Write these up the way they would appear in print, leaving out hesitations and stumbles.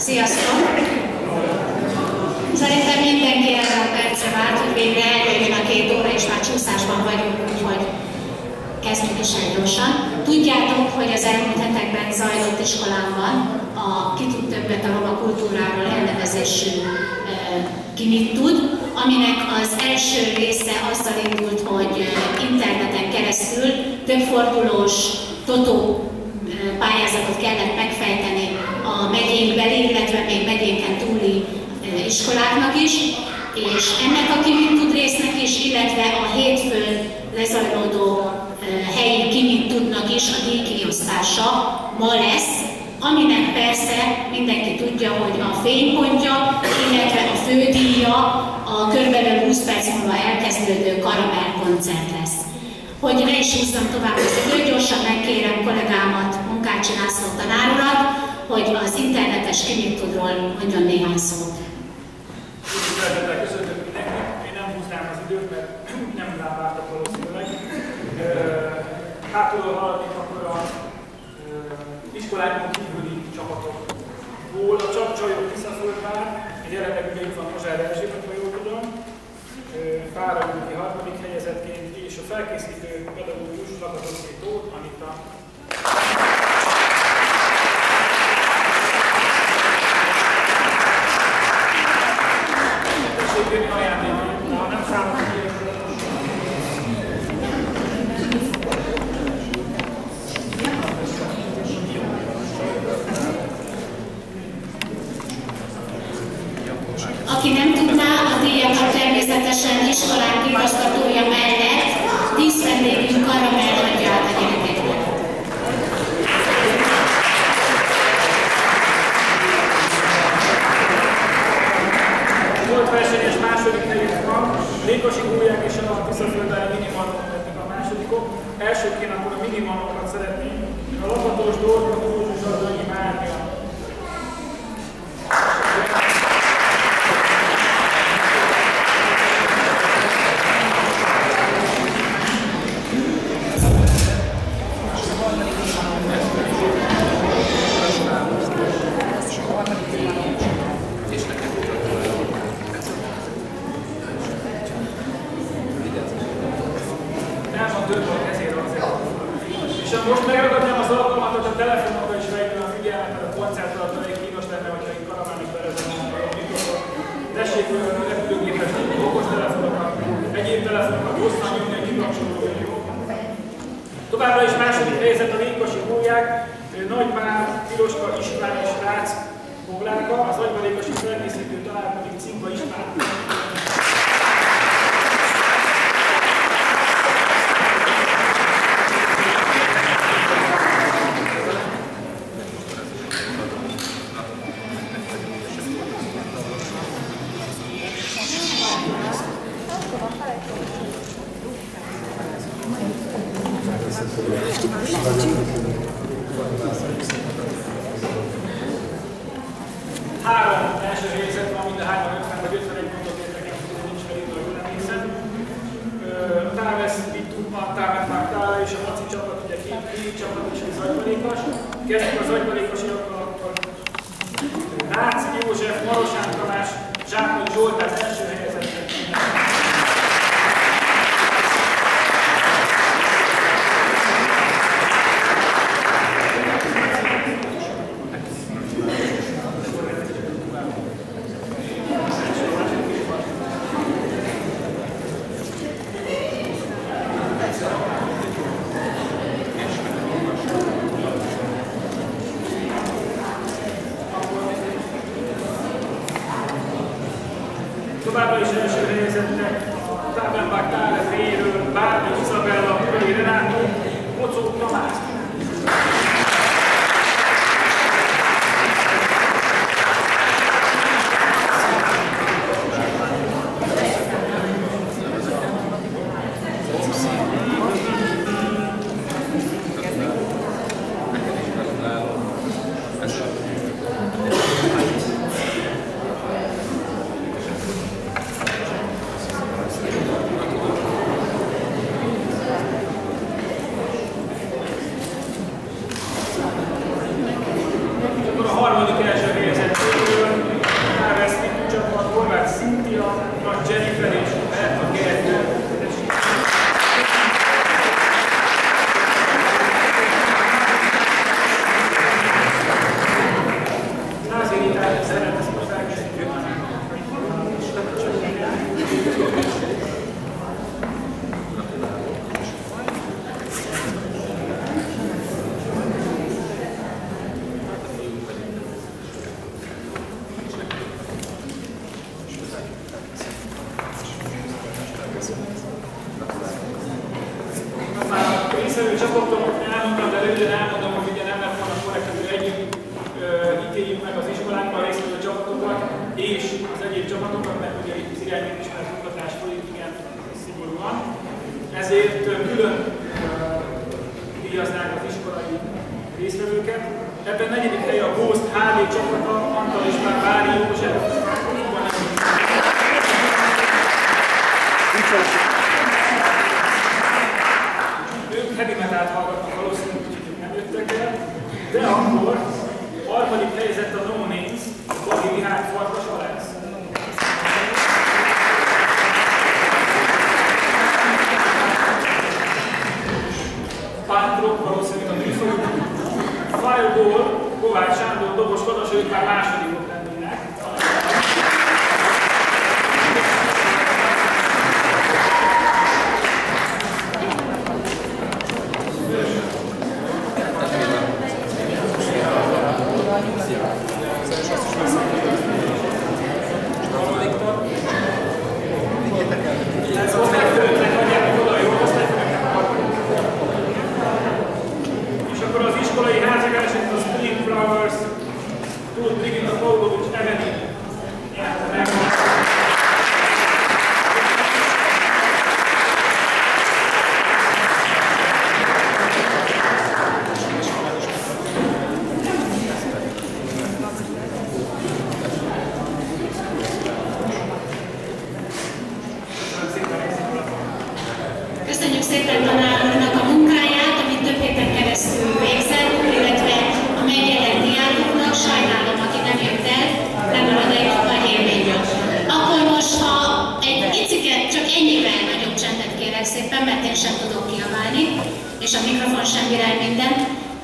Sziasztok! Szerintem mindenki erre a percre várt, hogy végre eljöjjön a 2 óra, és már csúszásban vagyunk, úgyhogy kezdjük is el gyorsan. Tudjátok, hogy az elmúlt hetekben zajlott iskolámban a Ki tud többet a roma kultúráról elnevezésű Ki mit tud, aminek az első része azzal indult, hogy interneten keresztül többfordulós totó pályázatot kellett megfejteni a megyénkbeli, illetve még megyénken túli iskoláknak is, és ennek a Ki mit tud résznek is, illetve a hétfőn lezajlódó helyi Ki mit tudnak is a díjkiosztása ma lesz, aminek persze mindenki tudja, hogy a fénypontja, illetve a fődíja a körülbelül 20 perc múlva elkezdődő Karamell koncert lesz. Hogy ne is húzzam tovább az időt, gyorsan megkérem kollégámat, Munkácsi László tanárurat, hogy az internetes Ki mit tudról mondjon néhány szót. Szeretettel köszöntök mindenkit. Én nem húznám az időt, mert nem rám vártak valószínűleg. Hátulról haladnék akkor az iskolákon kívüli csapatokból. A Csapcsajok Tiszaföldvár, egy eredek ugye itt van Pozsár Erzsébet, ha jól tudom. Fáradjuki 3. helyezettként, és a felkészítő pedagógus Lakatonszki Tóth Anita. Tessék jönni ajándékot, ha nem számolok ki. Aki nem tudná, a díjakat természetesen iskolánk igazgatója mellett 10 vendégünk Karamell adja át a gyerekeknek. Volt versenyes második helyünk van, Rékosi Gólyák és a Tiszaföldvári Minimanok lettek a másodikok. Elsőként akkor a Minimanokat szeretném, a Lakatos Dorka, Tózsus Ardonyi Márja. És most megragadnám az alkalmat, hogy a telefonokra is vegyük a figyelmet, a koncert alatt elég kínos lenne, hogyha egy Karamellnek berezenem a mikrofon. Tessék repülőgépes, okos telefonokat, egyéb telefonokat hosszan nyomni, hogy kikapcsolódjon, jó? Továbbra is második helyzet a Rékosi Gólyák, Nagypár, Piroska István és Rácz Bogláka, az agybarékosi felkészítő tanár pedig Cinka István. Három első helyzet van, mind a hárman 50 vagy 51 pontot értek el, hogy nincs felírva, jól emlékszem. A Távesz Vittúban, Távet Magdála és a Maci csapat, ugye két csapat és egy agybarékos. Kezdjük az agybarékosokkal, akkor Rácz József, Marosán Tamás, Zsákony Zsolt az első helyezetben. Továbbra is első helyezettek a Táblenbák Tálet helyéről Bárdi Izabella, Köri Renátó, Mocó Tamás. és az egyéb csapatokat, mert ugye itt az irányít ismert munkatás folyik igen szigorúan. Ezért külön díjaznánk az iskolai résztvevőket. Ebben negyedik helye a Ghost HB csapata, Antal István, Bári József. Ők heavy metalt hallgatnak valószínűleg, úgyhogy ők nem jöttek el. De akkor harmadik helyzet a No Names, Bagi Mihály Farkas Alex. Pántrok valószínűleg a műfajok. Fireball, Kovács Sándor, Dobos Kadas, ők már másodikok lennének. És akkor az iskolai házigásért a Spring Flowers Tóth Brigitta Pavlovics Eveni nyerte meg. Köszönjük szépen tanár úrnak a munkáját, amit több héten keresztül végzett, illetve a megjelent diákoknak, sajnálom, aki nem jött el, lemarad egy nagy élményről. Akkor most, ha egy iciket, csak ennyivel nagyobb csendet kérek szépen, mert én sem tudok kiabálni, és a mikrofon sem virág minden,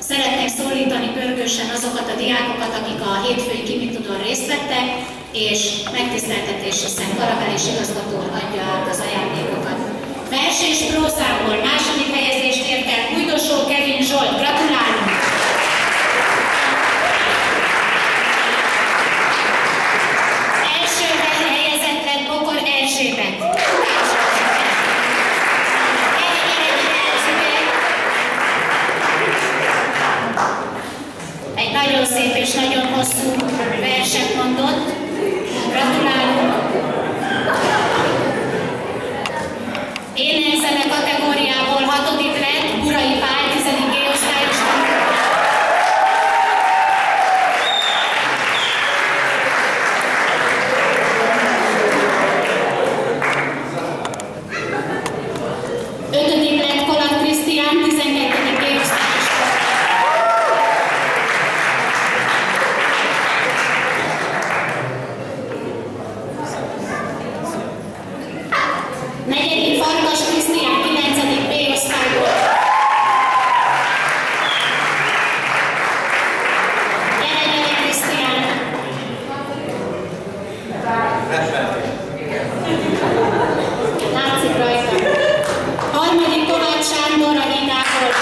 szeretnék szólítani pörgősen azokat a diákokat, akik a hétfői kimitudón részt vettek, és megtiszteltetés, hiszen Karabel és igazgató adja át az ajándékokat. Vers és prózából második helyezést ért el Újdosó Kevin Zsolt. Gratulálunk! Első helyezett lett Bokor Erzsébet. Egy nagyon szép és nagyon hosszú verset mondott. Gratulálunk! Énekszene kategóriából 6. lett Burai Pál, 10. osztályos tanuló. Ötödik lett Kolat Krisztián, 12. osztályos negyedik Farkas Krisztián, 9. B osztályból. Gyere Krisztián! Látszik rajta. Harmadik Kovács Sándor a Hídából.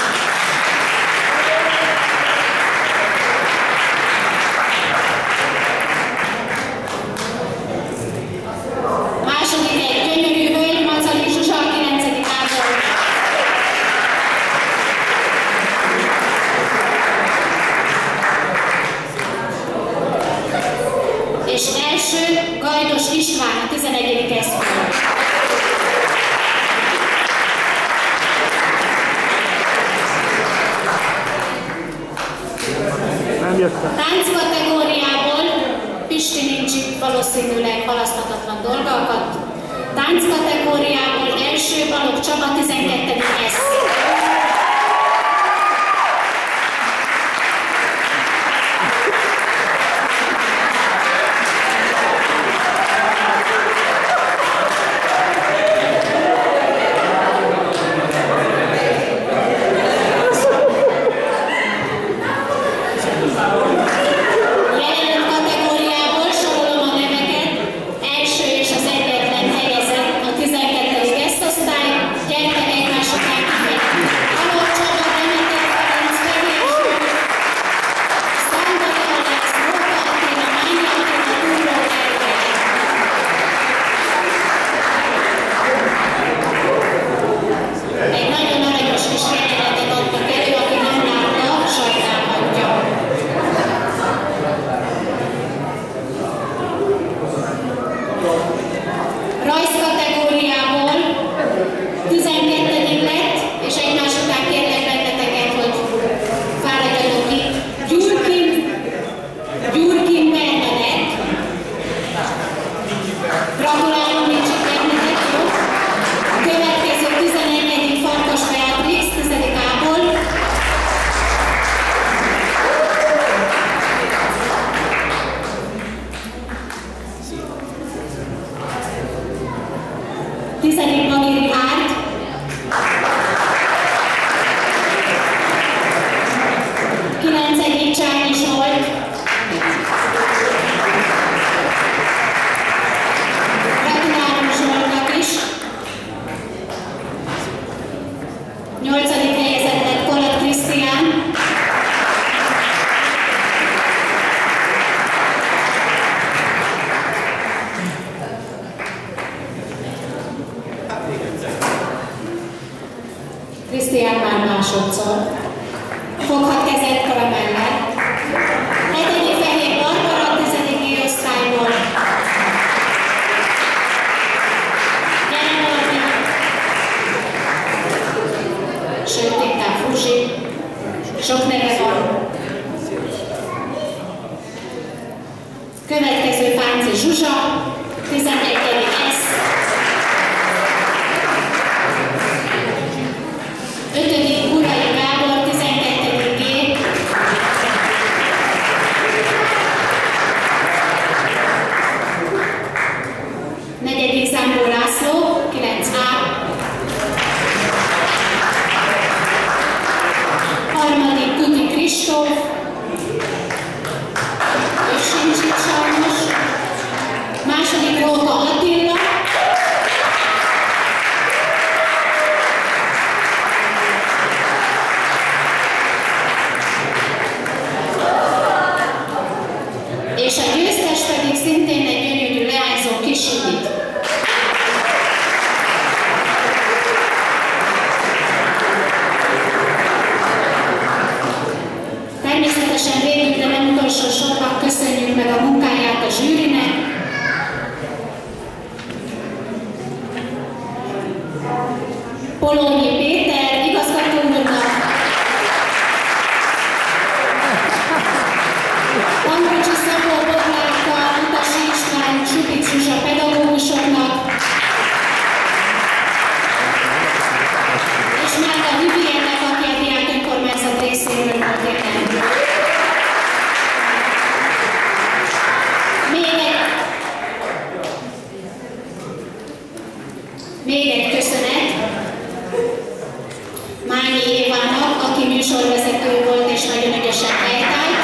Második egy gyönyörű hölgy, Macali Zsuzsa, 9. ából. És első Gajdos István, a 11. eszközön. Tánc kategóriából Pisti nincs itt, valószínűleg halaszthatatlan dolga akadt. Tánc kategóriából első Balogh Csaba, 12. esz. Jelen kategóriából sorolom a neveket. Első és az egyetlen helyezett a 12. gesztosztály. Gyertek egymás után kifejteni. Következő Fánci Zsuzsa, 11. S. 5. Burai Gábor, 12. G. 4. Zámbó László, 9A. 3. Tuti Kristóf, ő sincs itt sajnos. 2. Róka Attila. És a győztes pedig szintén egy gyönyörű leányzó kis Judit. Természetesen végül, de nem utolsó sorban köszönjük meg a munkáját a zsűrinek. Polónyi Péter igazgató úrnak, Pankocsy Szabó Boglárka, Utasi István, Supic Zsuzsa pedagógusoknak, és Mága Viviennek, aki a diák önkormányzat részéről volt jelen. Még egy köszönet Mányi Évának, aki műsorvezető volt és nagyon ügyesen helytált.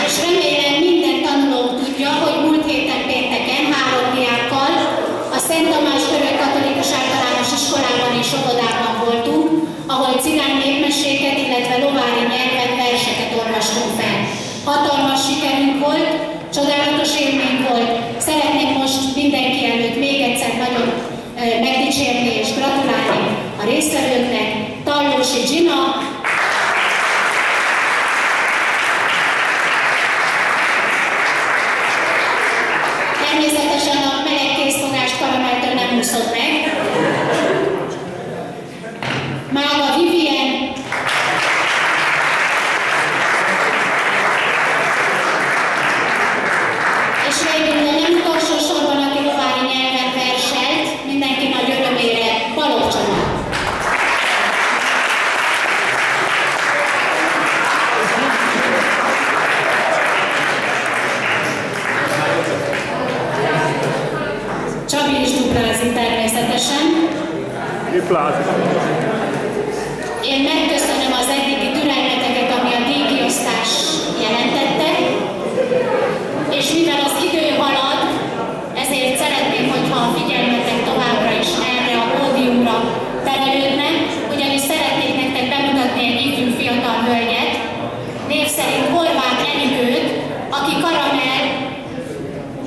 És remélem minden tanuló tudja, hogy múlt héten pénteken 3 diákkal a Szent Tamás Görög Katolikus Általános Iskolában és óvodában voltunk, ahol cigány népmeséket, illetve lovári nyelven verseket olvastunk fel. Hatalmas sikerünk volt, csodálatos élmény volt. Szeretnék most mindenki előtt még egyszer nagyon megdicsérni és gratulálni a résztvevőknek. Tallósi Gina, természetesen a meleg készfogást Karameltől nem úszott meg. Mága Vivien, és végül, de nem utolsó sorban, aki lovári nyelven verselt, mindenki nagy örömére, Balogh Csaba. Csabi is duplázik természetesen. Én megköszönöm az eddigi türelmeteket, ami a díjkiosztás jelentette, és mivel az idő halad, ezért szeretném, hogyha a figyelmetek továbbra is erre a pódiumra terelődne, ugyanis szeretnék nektek bemutatni egy ifjú fiatal hölgyet, név szerint Horváth Enikőt, aki Karamell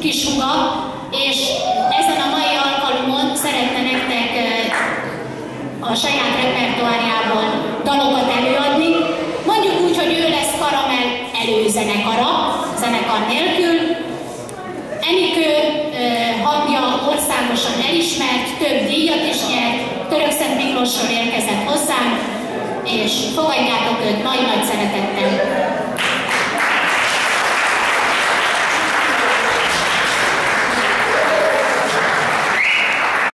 kishúga, és ezen a mai alkalomon szeretne nektek a saját repertoárjában dalokat előadni. Mondjuk úgy, hogy ő lesz Karamell előzenekara, zenekar nélkül. Enikő hangja országosan elismert, több díjat is nyert, Törökszent Miklósról érkezett hozzánk, és fogadjátok őt nagy-nagy szeretettel.